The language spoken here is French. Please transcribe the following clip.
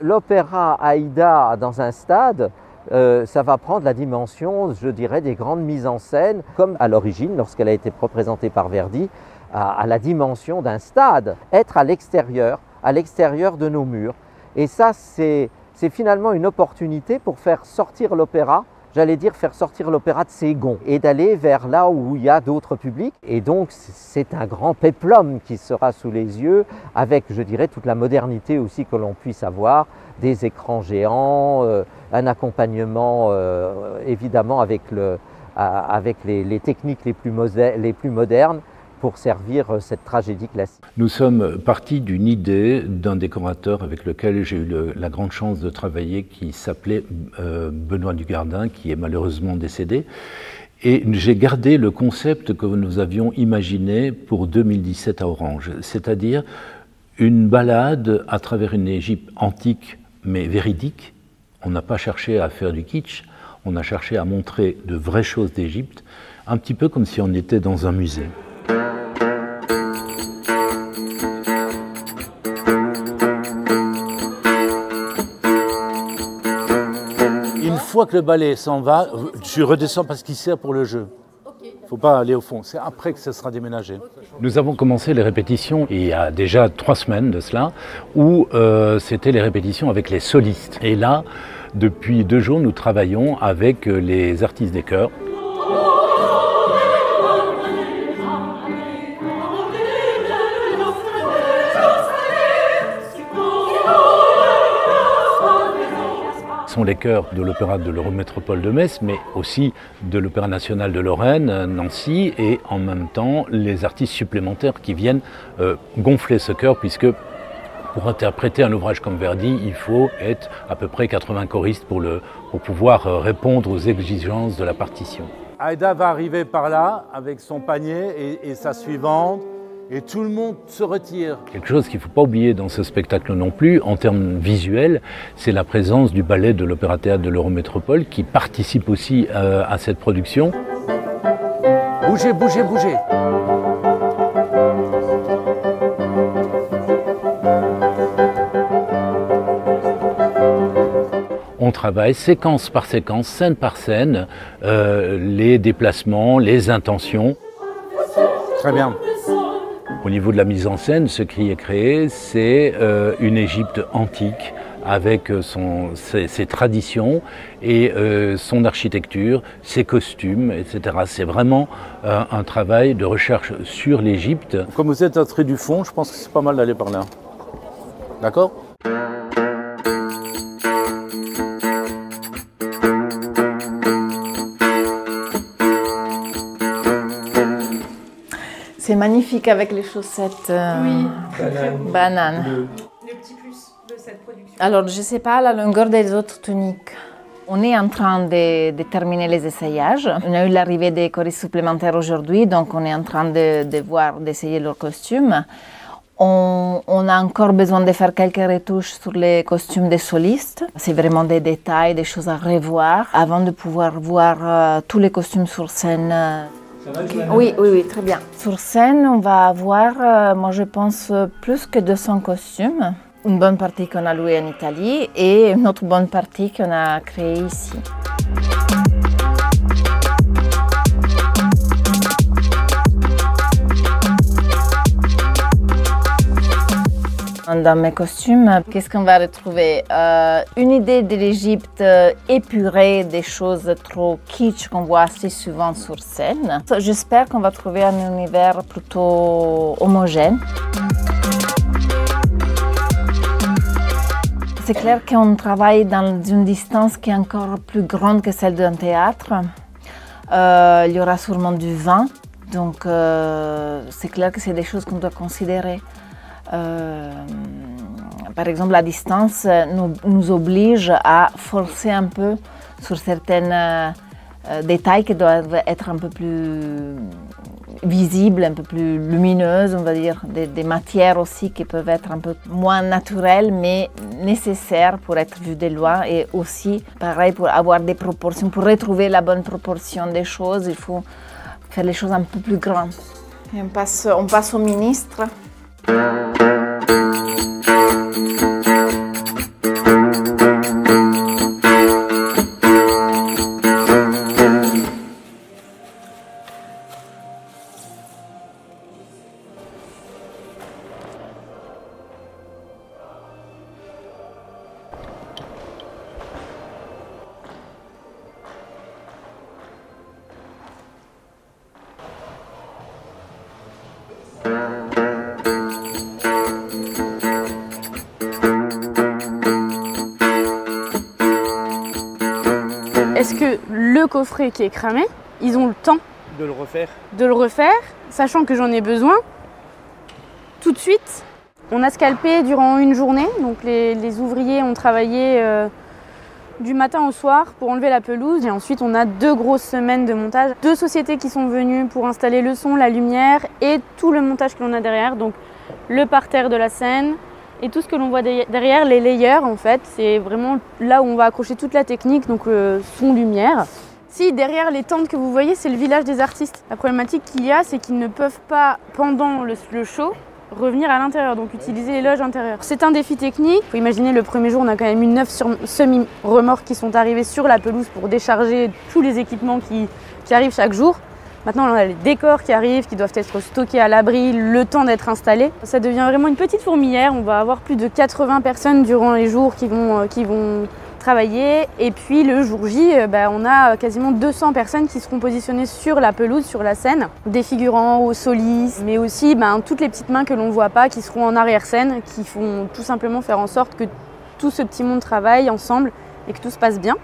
L'opéra Aïda dans un stade, ça va prendre la dimension, je dirais, des grandes mises en scène, comme à l'origine, lorsqu'elle a été représentée par Verdi, à la dimension d'un stade, être à l'extérieur de nos murs. Et ça, c'est finalement une opportunité pour faire sortir l'opéra, j'allais dire faire sortir l'opéra de ses gonds et d'aller vers là où il y a d'autres publics. Et donc c'est un grand péplum qui sera sous les yeux avec, je dirais, toute la modernité aussi que l'on puisse avoir, des écrans géants, un accompagnement évidemment avec les techniques les plus modernes pour servir cette tragédie classique. Nous sommes partis d'une idée d'un décorateur avec lequel j'ai eu la grande chance de travailler, qui s'appelait Benoît Dugardin, qui est malheureusement décédé. Et j'ai gardé le concept que nous avions imaginé pour 2017 à Orange, c'est-à-dire une balade à travers une Égypte antique mais véridique. On n'a pas cherché à faire du kitsch, on a cherché à montrer de vraies choses d'Égypte, un petit peu comme si on était dans un musée. Une fois que le ballet s'en va, je redescends parce qu'il sert pour le jeu. Il ne faut pas aller au fond, c'est après que ça sera déménagé. Nous avons commencé les répétitions il y a déjà 3 semaines de cela, où c'était les répétitions avec les solistes. Et là, depuis 2 jours, nous travaillons avec les artistes des chœurs. Sont les chœurs de l'Opéra de l'Eurométropole de Metz, mais aussi de l'Opéra national de Lorraine, Nancy, et en même temps les artistes supplémentaires qui viennent gonfler ce chœur, puisque pour interpréter un ouvrage comme Verdi, il faut être à peu près 80 choristes pour pouvoir répondre aux exigences de la partition. Aïda va arriver par là avec son panier et sa suivante. Et tout le monde se retire. Quelque chose qu'il ne faut pas oublier dans ce spectacle non plus, en termes visuels, c'est la présence du ballet de l'Opéra-Théâtre de l'Eurométropole qui participe aussi à cette production. Bougez, bougez, bougez! On travaille séquence par séquence, scène par scène, les déplacements, les intentions. Très bien. Au niveau de la mise en scène, ce qui est créé, c'est une Égypte antique avec ses traditions et son architecture, ses costumes, etc. C'est vraiment un travail de recherche sur l'Égypte. Comme vous êtes entré du fond, je pense que c'est pas mal d'aller par là. D'accord ? C'est magnifique avec les chaussettes banane. Le petit plus de cette production. Alors, je ne sais pas la longueur des autres tuniques. On est en train de terminer les essayages. On a eu l'arrivée des choristes supplémentaires aujourd'hui, donc on est en train d'essayer leurs costumes. On a encore besoin de faire quelques retouches sur les costumes des solistes. C'est vraiment des détails, des choses à revoir avant de pouvoir voir tous les costumes sur scène. Okay. Oui, très bien. Sur scène, on va avoir, moi je pense, plus que 200 costumes. Une bonne partie qu'on a louée en Italie et une autre bonne partie qu'on a créée ici. Dans mes costumes, qu'est-ce qu'on va retrouver? Une idée de l'Égypte épurée, des choses trop kitsch qu'on voit assez souvent sur scène. J'espère qu'on va trouver un univers plutôt homogène. C'est clair qu'on travaille dans une distance qui est encore plus grande que celle d'un théâtre. Il y aura sûrement du vent Donc c'est clair que c'est des choses qu'on doit considérer. Par exemple, la distance nous oblige à forcer un peu sur certains détails qui doivent être un peu plus visibles, un peu plus lumineuses, on va dire, des matières aussi qui peuvent être un peu moins naturelles mais nécessaires pour être vues de loin, et aussi pareil pour avoir des proportions, pour retrouver la bonne proportion des choses, il faut faire les choses un peu plus grandes. Et on passe au ministre. Est-ce que le coffret qui est cramé, ils ont le temps de le refaire, sachant que j'en ai besoin tout de suite? On a scalpé durant une journée, donc les ouvriers ont travaillé du matin au soir pour enlever la pelouse, et ensuite on a 2 grosses semaines de montage. 2 sociétés qui sont venues pour installer le son, la lumière et tout le montage que l'on a derrière, donc le parterre de la scène et tout ce que l'on voit derrière, les layers en fait, c'est vraiment là où on va accrocher toute la technique, donc son, lumière. Si derrière les tentes que vous voyez, c'est le village des artistes. La problématique qu'il y a, c'est qu'ils ne peuvent pas, pendant le show, revenir à l'intérieur, donc utiliser les loges intérieures. C'est un défi technique. Il faut imaginer, le premier jour, on a quand même eu 9 semi-remorques qui sont arrivées sur la pelouse pour décharger tous les équipements qui arrivent chaque jour. Maintenant, on a les décors qui arrivent, qui doivent être stockés à l'abri, le temps d'être installés. Ça devient vraiment une petite fourmilière. On va avoir plus de 80 personnes durant les jours qui vont travailler. Et puis le jour J, on a quasiment 200 personnes qui seront positionnées sur la pelouse, sur la scène. Des figurants, aux solistes, mais aussi toutes les petites mains que l'on ne voit pas, qui seront en arrière-scène, qui font tout simplement faire en sorte que tout ce petit monde travaille ensemble et que tout se passe bien.